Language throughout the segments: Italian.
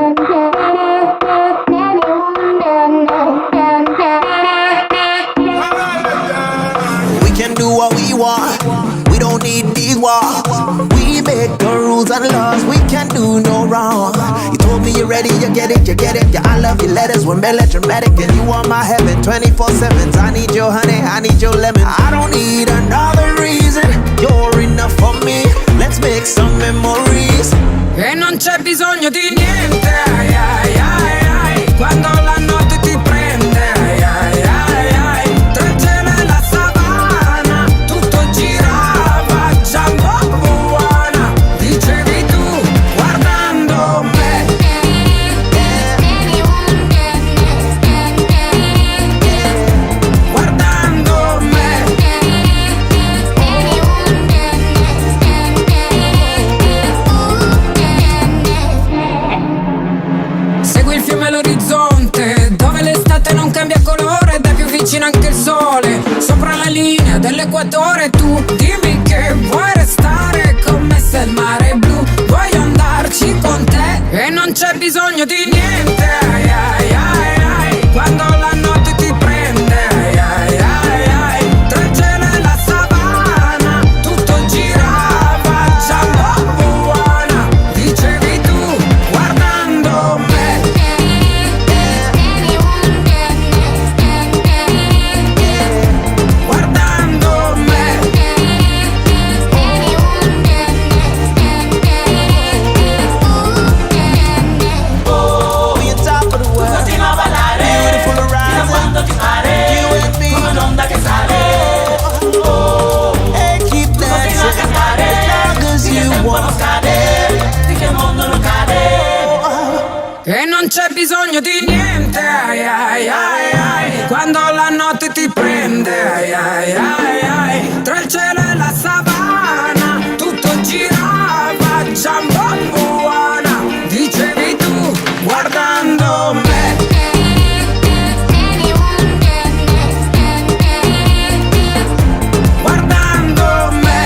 We can do what we want. We don't need these walls. We make the rules and laws. We can do no wrong. You told me you're ready, you get it, you get it. Yeah, I love your letters, we're melodramatic, and you are my heaven 24/7. I need your honey, I need your lemon. I don't need another reason. You're enough for me. Let's make some memories. E non c'è bisogno di niente, ai, ai, ai, ai. Quando la notte ti prende, ai, ai, ai, ai. Tra il cielo e la savana, tutto girava, Jumbo buona, dicevi tu, guardando me. Guardando me. Segui il fiume all'orizzonte, dove l'estate non cambia colore, ed è più vicino anche il sole. Sopra la linea dell'equatore, tu dimmi che vuoi restare con me se il mare è blu. Voglio andarci con te e non c'è bisogno di niente, ai, ai, ai, ai. Quando la notte ti prende, ai, ai, ai, ai. Tra il cielo e la savana, tutto girava, Jumbo buona, dicevi tu, guardando me. Guardando me. We on top of the world. Continua a ballare, Beautiful fino a horizon. quando ti pare, You and me. come un'onda che sale. And keep Continua a dancing cantare, as long as finché il you tempo non want. scade, finché il mondo non cade. E non c'è bisogno di niente, ai, ai, ai, ai. Quando la notte ti prende, ai, ai, ai, ai. Tra il cielo e la savana, tutto girava, Jumbo buona, dicevi tu, guardando me. Guardando me.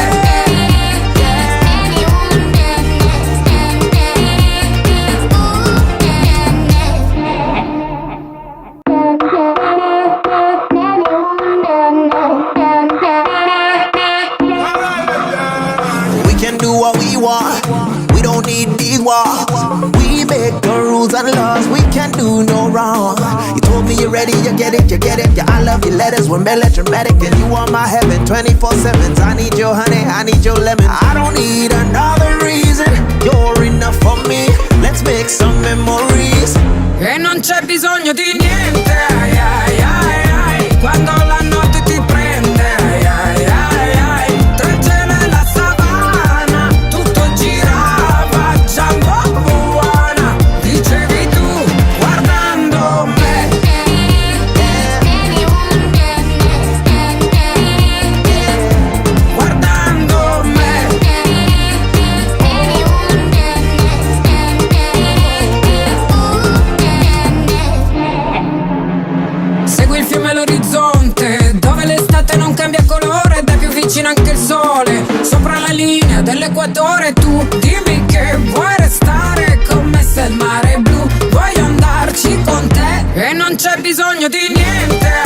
We can do what we want. We don't need these walls. We make the rules and laws. We can do no wrong. You told me you're ready, you get it, you get it. Yeah, I love your letters, we're melodramatic, and you are my heaven 24/7. I need your honey, I need your lemon. I don't need another reason. You're enough for me. Let's make some memories. E non c'è bisogno di niente, ai, ai, ai, ai. Quando la notte ti prende, ai, ai, ai, ai. Tra il cielo e la savana, tutto girava, Jumbo buona, dicevi tu, guardando me. Guardando me. Segui il fiume all'orizzonte, dove l'estate non cambia colore, ed è più vicino anche il sole. Sopra la linea dell'equatore, tu dimmi che vuoi restare con me se il mare è blu. Voglio andarci con te e non c'è bisogno di niente,